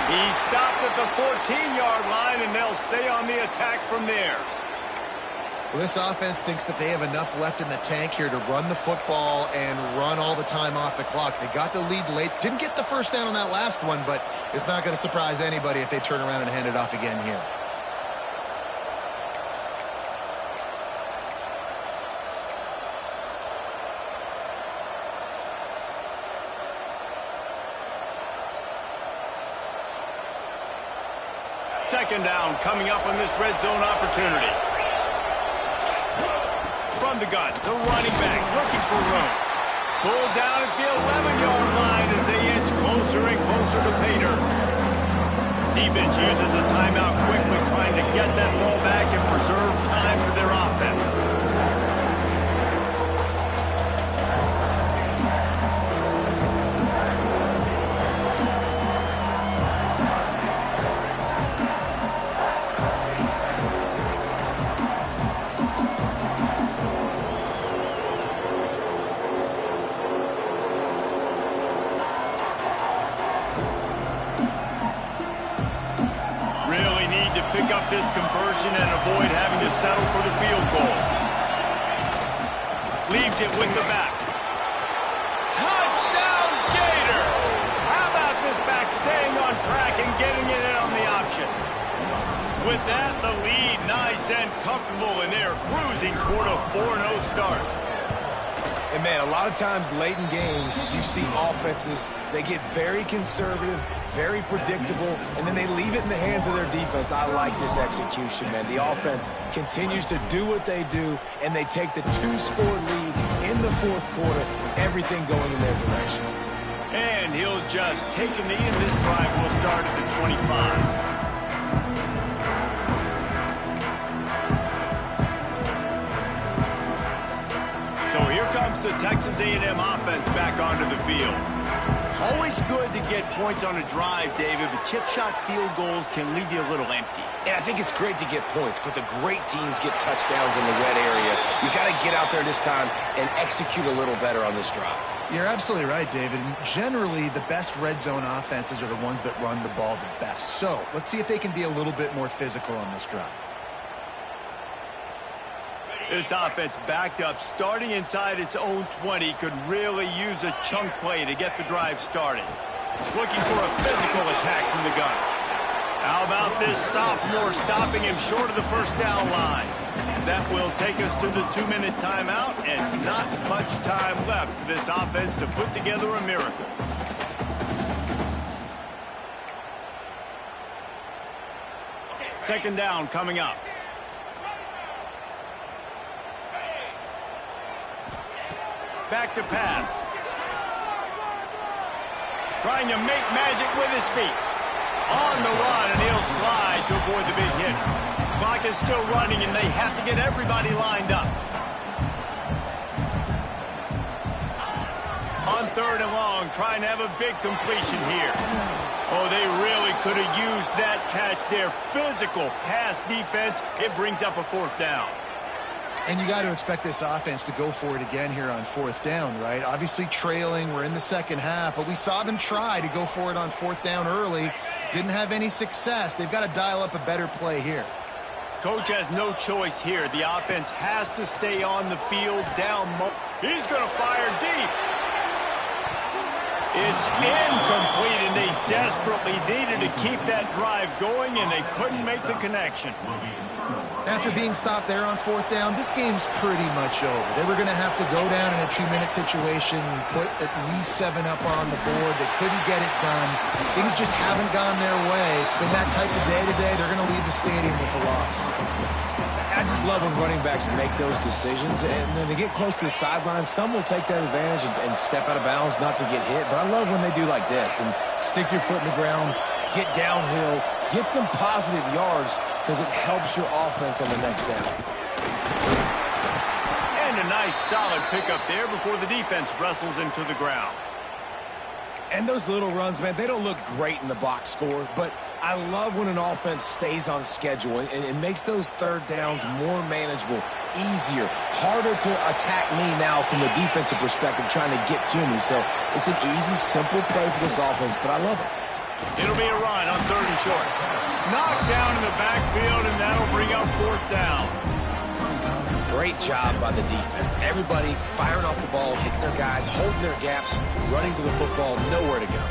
A: He stopped at the 14-yard line, and they'll stay on the attack from there.
C: Well, this offense thinks that they have enough left in the tank here to run the football and run all the time off the clock. They got the lead late. Didn't get the first down on that last one, but it's not going to surprise anybody if they turn around and hand it off again here.
A: Second down coming up on this red zone opportunity. From the gun, the running back looking for room. Pulled down at the 11-yard line as they inch closer and closer to pay dirt. Defense uses a timeout quickly, trying to get that ball back and preserve time for their offense. Pick up this conversion and avoid having to settle for the field goal. Leaves it with the back. Touchdown, Gator! How about this back staying on track and getting it in on the option? With that, the lead nice and comfortable, and they're cruising toward a 4-0 start.
B: And, man, a lot of times late in games, you see offenses, they get very conservative, very predictable, and then they leave it in the hands of their defense. I like this execution, man. The offense continues to do what they do, and they take the 2-score lead in the fourth quarter, everything going in their direction.
A: And he'll just take a knee, and this drive will start at the 25. So here comes the Texas A&M offense back onto the field. Always good to get points on a drive, David, but chip shot field goals can leave you a little empty.
B: And I think it's great to get points, but the great teams get touchdowns in the red area. You got to get out there this time and execute a little better on this drive.
C: You're absolutely right, David. And generally, the best red zone offenses are the ones that run the ball the best. So let's see if they can be a little bit more physical on this drive.
A: This offense backed up, starting inside its own 20, could really use a chunk play to get the drive started. Looking for a physical attack from the gun. How about this sophomore stopping him short of the first down line? That will take us to the 2-minute timeout, and not much time left for this offense to put together a miracle. Second down coming up. Back to pass. Trying to make magic with his feet. On the run, and he'll slide to avoid the big hit. Clock is still running, and they have to get everybody lined up. On third and long, trying to have a big completion here. Oh, they really could have used that catch there. Physical pass defense. It brings up a fourth down.
C: And you got to expect this offense to go for it again here on fourth down, right? Obviously trailing, we're in the second half, but we saw them try to go for it on fourth down early. Didn't have any success. They've got to dial up a better play here.
A: Coach has no choice here. The offense has to stay on the field down. He's going to fire deep. It's incomplete, and they desperately needed to keep that drive going, and they couldn't make the connection.
C: After being stopped there on fourth down, this game's pretty much over. They were going to have to go down in a 2-minute situation, put at least 7 up on the board. They couldn't get it done. Things just haven't gone their way. It's been that type of day today. They're going to leave the stadium with the loss.
B: I just love when running backs make those decisions, and then they get close to the sideline. Some will take that advantage and step out of bounds not to get hit, but I love when they do like this and stick your foot in the ground, get downhill, get some positive yards, because it helps your offense on the next down.
A: And a nice solid pickup there before the defense wrestles into the ground.
B: And those little runs, man, they don't look great in the box score, but I love when an offense stays on schedule and it makes those third downs more manageable, easier, harder to attack me now from a defensive perspective trying to get to me. So it's an easy, simple play for this offense, but I love it.
A: It'll be a run on third and short. Knocked down in the backfield, and that'll bring up fourth down.
B: Great job by the defense. Everybody firing off the ball, hitting their guys, holding their gaps, running to the football, nowhere to go.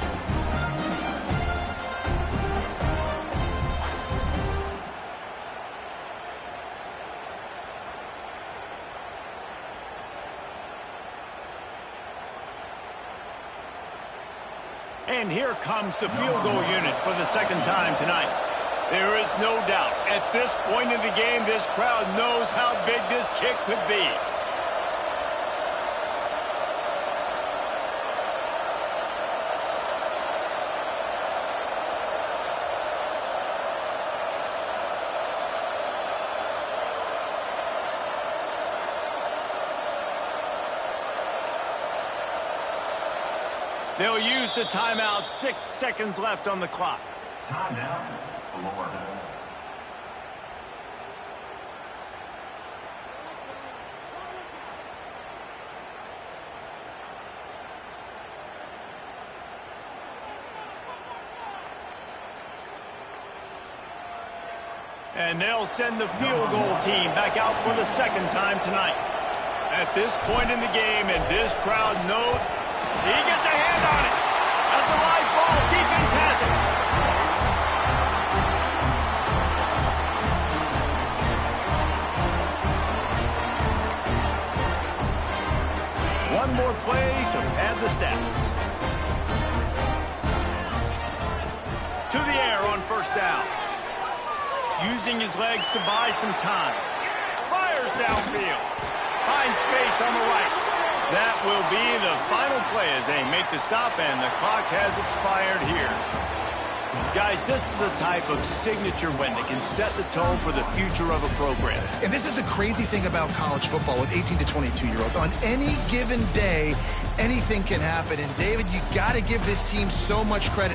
A: And here comes the field goal unit for the second time tonight. There is no doubt, at this point in the game, this crowd knows how big this kick could be. They'll use the timeout. 6 seconds left on the clock.
F: Timeout, Florida.
A: And they'll send the field goal team back out for the second time tonight. At this point in the game, and this crowd knows, he gets a hand on it. That's a live ball. Defense has it. One more play to pad the stats. To the air on first down. Using his legs to buy some time. Fires downfield. Finds space on the right. That will be the final play as they make the stop, and the clock has expired here. Guys, this is a type of signature win that can set the tone for the future of a program.
C: And this is the crazy thing about college football with 18 to 22-year-olds. On any given day, anything can happen. And, David, you got to give this team so much credit.